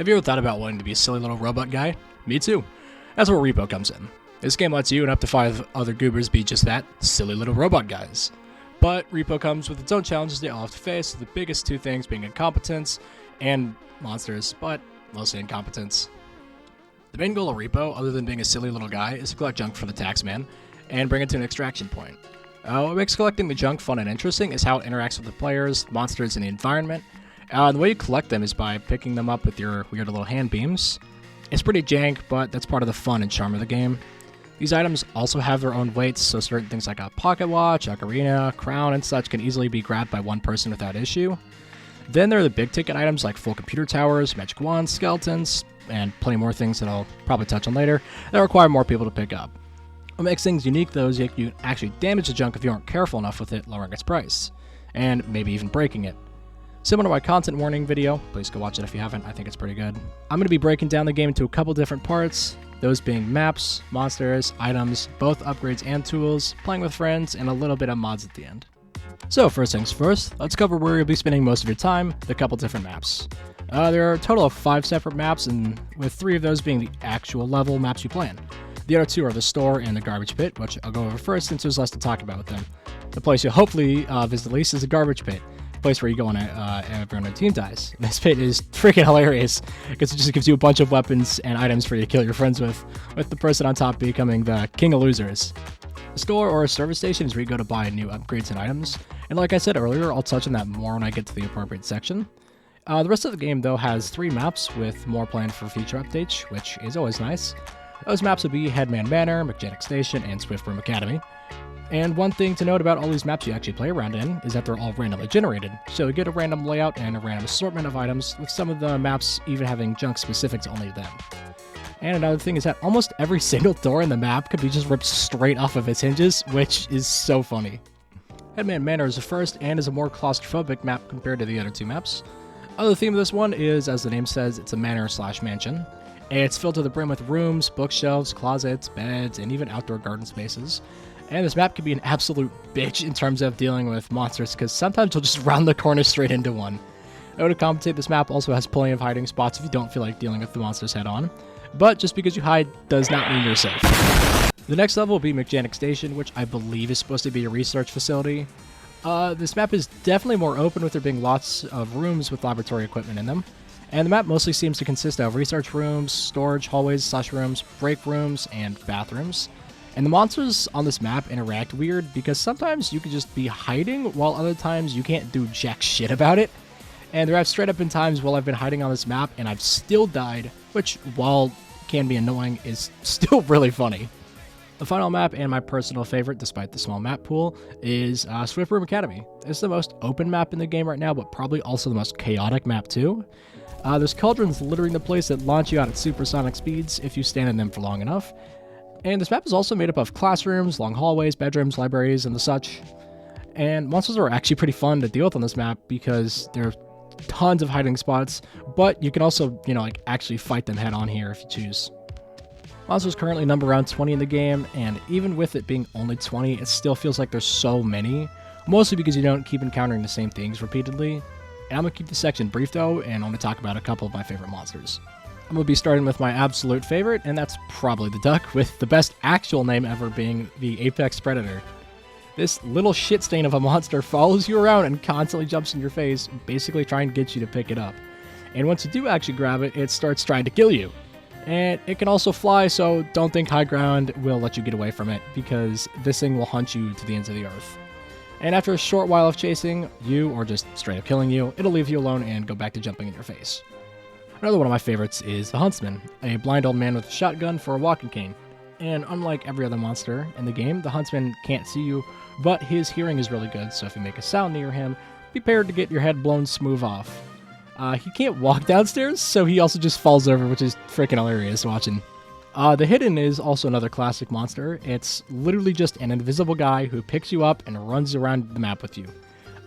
Have you ever thought about wanting to be a silly little robot guy? Me too. That's where REPO comes in. This game lets you and up to 5 other goobers be just that, silly little robot guys. But REPO comes with its own challenges they all have to face, the biggest two things being incompetence and monsters, but mostly incompetence. The main goal of REPO, other than being a silly little guy, is to collect junk for the taxman and bring it to an extraction point. What makes collecting the junk fun and interesting is how it interacts with the players, monsters, and the environment. The way you collect them is by picking them up with your weird little hand beams. It's pretty jank, but that's part of the fun and charm of the game. These items also have their own weights, so certain things like a pocket watch, ocarina, crown, and such can easily be grabbed by one person without issue. Then there are the big ticket items like full computer towers, magic wands, skeletons, and plenty more things that I'll probably touch on later that require more people to pick up. What makes things unique though is you can actually damage the junk if you aren't careful enough with it, lowering its price, and maybe even breaking it. Similar to my content warning video, please go watch it if you haven't, I think it's pretty good. I'm going to be breaking down the game into a couple different parts, those being maps, monsters, items, both upgrades and tools, playing with friends, and a little bit of mods at the end. So first things first, let's cover where you'll be spending most of your time, the couple different maps. There are a total of 5 separate maps, and with 3 of those being the actual level maps you plan. The other 2 are the store and the garbage pit, which I'll go over first since there's less to talk about with them. The place you'll hopefully visit least is the garbage pit. Place where you go on everyone on a team dies. This pit is freaking hilarious because it just gives you a bunch of weapons and items for you to kill your friends with the person on top becoming the king of losers. A store or a service station is where you go to buy new upgrades and items, and like I said earlier, I'll touch on that more when I get to the appropriate section. The rest of the game though has 3 maps with more planned for future updates, which is always nice. Those maps will be Headman Manor, Mechanic Station, and Swiftbroom Academy. And one thing to note about all these maps you actually play around in is that they're all randomly generated, so you get a random layout and a random assortment of items, with some of the maps even having junk specific to only them. And another thing is that almost every single door in the map could be just ripped straight off of its hinges, which is so funny. Headman Manor is the first and is a more claustrophobic map compared to the other 2 maps. The theme of this one is, as the name says, it's a manor/mansion. It's filled to the brim with rooms, bookshelves, closets, beds, and even outdoor garden spaces. And this map can be an absolute bitch in terms of dealing with monsters, because sometimes you'll just round the corner straight into one. Now, to compensate, this map also has plenty of hiding spots if you don't feel like dealing with the monsters head on. But just because you hide does not mean you're safe. The next level will be Mechanic Station, which I believe is supposed to be a research facility. This map is definitely more open, with there being lots of rooms with laboratory equipment in them. And the map mostly seems to consist of research rooms, storage hallways/rooms, break rooms, and bathrooms. And the monsters on this map interact weird because sometimes you can just be hiding, while other times you can't do jack shit about it. And there have straight up been times while I've been hiding on this map and I've still died, which, while can be annoying, is still really funny. The final map, and my personal favorite despite the small map pool, is Swiftbroom Academy. It's the most open map in the game right now, but probably also the most chaotic map too. There's cauldrons littering the place that launch you out at supersonic speeds if you stand in them for long enough. And this map is also made up of classrooms, long hallways, bedrooms, libraries, and the such. And monsters are actually pretty fun to deal with on this map because there are tons of hiding spots, but you can also, actually fight them head on here if you choose. Monsters currently number around 20 in the game, and even with it being only 20, it still feels like there's so many, mostly because you don't keep encountering the same things repeatedly. And I'm going to keep this section brief though, and I'm going to talk about a couple of my favorite monsters. I'm going to be starting with my absolute favorite, and that's probably the duck, with the best actual name ever being the Apex Predator. This little shit stain of a monster follows you around and constantly jumps in your face, basically trying to get you to pick it up. And once you do actually grab it, it starts trying to kill you. And it can also fly, so don't think high ground will let you get away from it, because this thing will hunt you to the ends of the earth. And after a short while of chasing you, or just straight up killing you, it'll leave you alone and go back to jumping in your face. Another one of my favorites is the Huntsman, a blind old man with a shotgun for a walking cane. And unlike every other monster in the game, the Huntsman can't see you, but his hearing is really good, so if you make a sound near him, be prepared to get your head blown smooth off. He can't walk downstairs, so he also just falls over, which is freaking hilarious watching. The Hidden is also another classic monster. It's literally just an invisible guy who picks you up and runs around the map with you.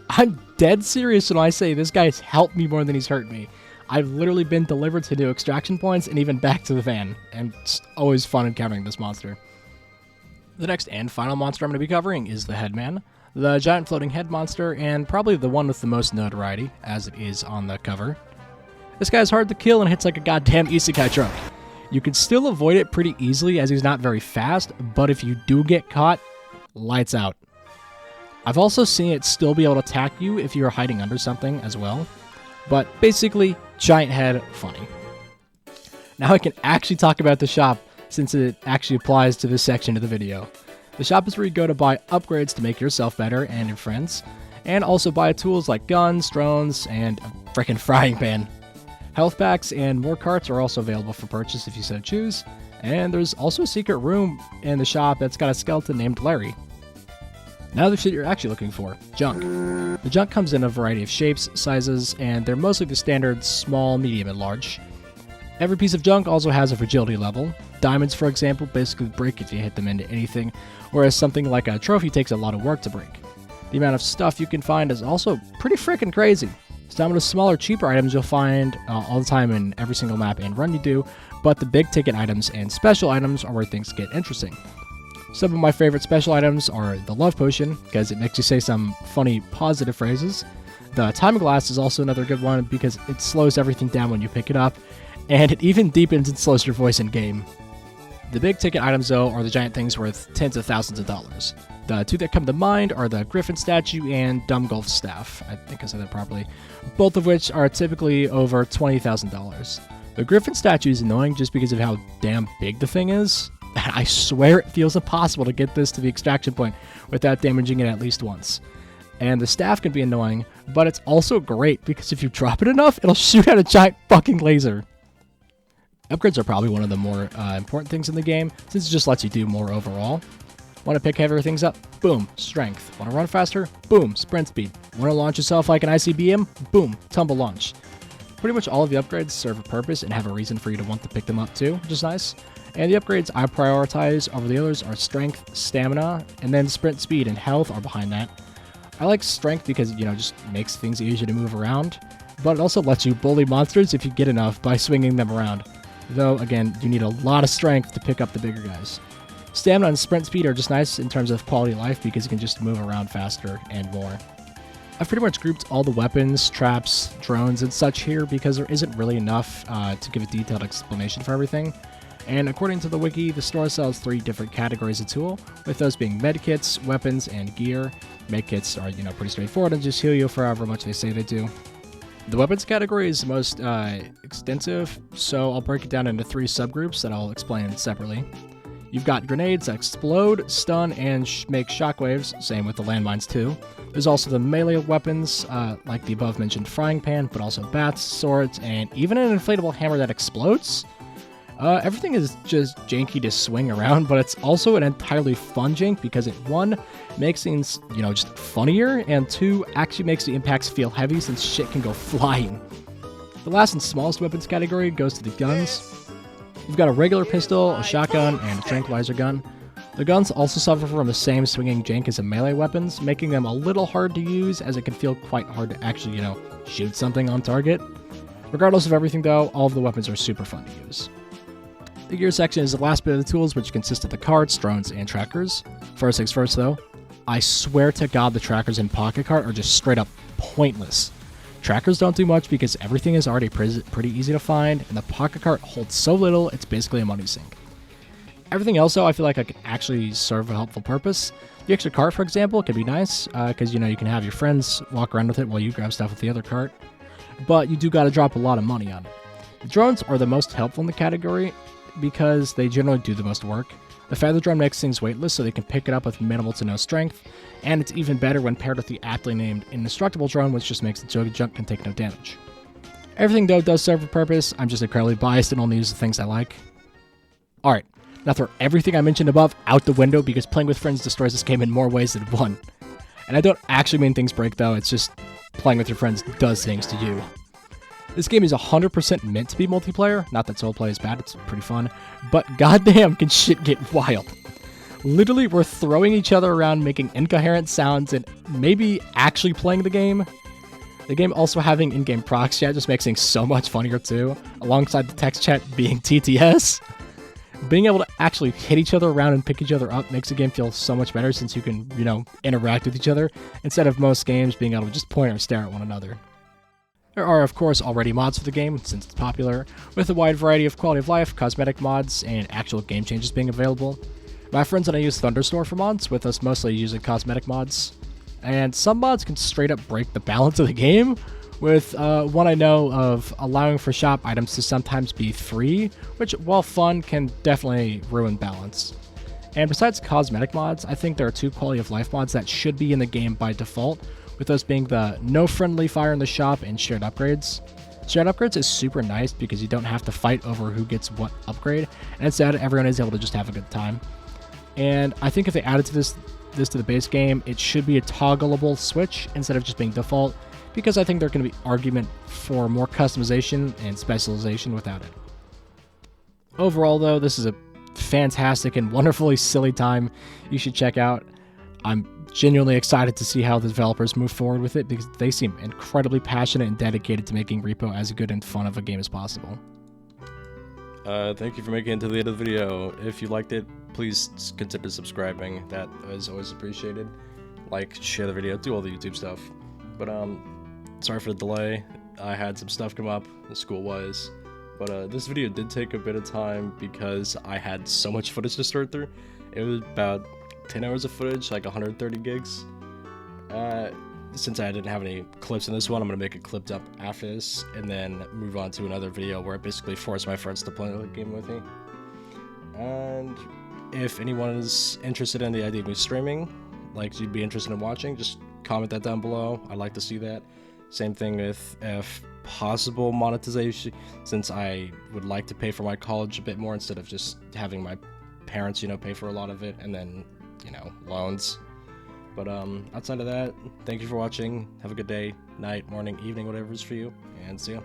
I'm dead serious when I say this guy's helped me more than he's hurt me. I've literally been delivered to new extraction points and even back to the van, and it's always fun encountering this monster. The next and final monster I'm going to be covering is the Headman, the giant floating head monster, and probably the one with the most notoriety, as it is on the cover. This guy's hard to kill and hits like a goddamn isekai truck. You can still avoid it pretty easily as he's not very fast, but if you do get caught, lights out. I've also seen it still be able to attack you if you're hiding under something as well. But basically, giant head, funny. Now I can actually talk about the shop since it actually applies to this section of the video. The shop is where you go to buy upgrades to make yourself better and your friends, and also buy tools like guns, drones, and a frickin' frying pan. Health packs and more carts are also available for purchase if you so choose, and there's also a secret room in the shop that's got a skeleton named Larry. Now the shit you're actually looking for, junk. The junk comes in a variety of shapes, sizes, and they're mostly the standard small, medium, and large. Every piece of junk also has a fragility level. Diamonds, for example, basically break if you hit them into anything, whereas something like a trophy takes a lot of work to break. The amount of stuff you can find is also pretty freaking crazy. Some of the smaller, cheaper items you'll find all the time in every single map and run you do, but the big ticket items and special items are where things get interesting. Some of my favorite special items are the love potion, because it makes you say some funny positive phrases. The time glass is also another good one because it slows everything down when you pick it up, and it even deepens and slows your voice in game. The big ticket items though are the giant things worth tens of thousands of dollars. The two that come to mind are the Griffin statue and Dumgolf's staff, I think I said that properly, both of which are typically over $20,000. The Griffin statue is annoying just because of how damn big the thing is. I swear it feels impossible to get this to the extraction point without damaging it at least once. And the staff can be annoying, but it's also great because if you drop it enough, it'll shoot out a giant fucking laser. Upgrades are probably one of the more important things in the game, since it just lets you do more overall. Want to pick heavier things up? Boom, strength. Want to run faster? Boom, sprint speed. Want to launch yourself like an ICBM? Boom, tumble launch. Pretty much all of the upgrades serve a purpose and have a reason for you to want to pick them up too, which is nice. And the upgrades I prioritize over the others are strength, stamina, and then sprint speed and health are behind that. I like strength because, just makes things easier to move around, but it also lets you bully monsters if you get enough by swinging them around. Though, again, you need a lot of strength to pick up the bigger guys. Stamina and sprint speed are just nice in terms of quality of life because you can just move around faster and more. I've pretty much grouped all the weapons, traps, drones, and such here because there isn't really enough to give a detailed explanation for everything. And according to the wiki, the store sells 3 different categories of tool, with those being medkits, weapons, and gear. Medkits are, pretty straightforward and just heal you for however much they say they do. The weapons category is the most extensive, so I'll break it down into 3 subgroups that I'll explain separately. You've got grenades that explode, stun, and make shockwaves, same with the landmines too. There's also the melee weapons, like the above mentioned frying pan, but also bats, swords, and even an inflatable hammer that explodes. Everything is just janky to swing around, but it's also an entirely fun jank because it, 1, makes things, just funnier, and 2, actually makes the impacts feel heavy since shit can go flying. The last and smallest weapons category goes to the guns. You've got a regular pistol, a shotgun, and a tranquilizer gun. The guns also suffer from the same swinging jank as the melee weapons, making them a little hard to use as it can feel quite hard to actually, shoot something on target. Regardless of everything though, all of the weapons are super fun to use. The gear section is the last bit of the tools, which consist of the carts, drones, and trackers. First things first though, I swear to God the trackers in Pocket Cart are just straight up pointless. Trackers don't do much because everything is already pretty easy to find, and the Pocket Cart holds so little, it's basically a money sink. Everything else though, I feel like I could actually serve a helpful purpose. The extra cart, for example, can be nice, because you can have your friends walk around with it while you grab stuff with the other cart, but you do gotta drop a lot of money on it. The drones are the most helpful in the category, because they generally do the most work. The feather drone makes things weightless so they can pick it up with minimal to no strength, and it's even better when paired with the aptly named indestructible drone, which just makes the junk can take no damage. Everything though does serve a purpose, I'm just incredibly biased and only use the things I like. Alright, now throw everything I mentioned above out the window because playing with friends destroys this game in more ways than one. And I don't actually mean things break though, it's just playing with your friends does things to you. This game is 100% meant to be multiplayer. Not that solo play is bad, it's pretty fun. But goddamn can shit get wild. Literally, we're throwing each other around, making incoherent sounds, and maybe actually playing the game. The game also having in-game procs chat just makes things so much funnier too, alongside the text chat being TTS. Being able to actually hit each other around and pick each other up makes the game feel so much better since you can, interact with each other, instead of most games being able to just point or stare at one another. There are, of course, already mods for the game, since it's popular, with a wide variety of quality of life, cosmetic mods, and actual game changes being available. My friends and I use Thunderstore for mods, with us mostly using cosmetic mods. And some mods can straight up break the balance of the game, with one I know of allowing for shop items to sometimes be free, which, while fun, can definitely ruin balance. And besides cosmetic mods, I think there are 2 quality of life mods that should be in the game by default, with those being the no friendly fire in the shop and shared upgrades. Shared upgrades is super nice because you don't have to fight over who gets what upgrade, and instead everyone is able to just have a good time. And I think if they added to this to the base game, it should be a toggleable switch instead of just being default, because I think there's going to be argument for more customization and specialization without it. Overall though, this is a fantastic and wonderfully silly time you should check out. I'm genuinely excited to see how the developers move forward with it because they seem incredibly passionate and dedicated to making Repo as good and fun of a game as possible. Thank you for making it to the end of the video. If you liked it, please consider subscribing. That is always appreciated. Like, share the video, do all the YouTube stuff. But sorry for the delay. I had some stuff come up, school-wise. But this video did take a bit of time because I had so much footage to sort through. It was about 10 hours of footage, like 130 gigs. Since I didn't have any clips in this one, I'm going to make it clipped up after this, and then move on to another video where I basically force my friends to play the game with me. And if anyone is interested in the idea of me streaming, like you'd be interested in watching, just comment that down below. I'd like to see that. Same thing with, if possible, monetization, since I would like to pay for my college a bit more instead of just having my parents, pay for a lot of it, and then, loans. But outside of that, thank you for watching. Have a good day, night, morning, evening, whatever is for you, and see ya.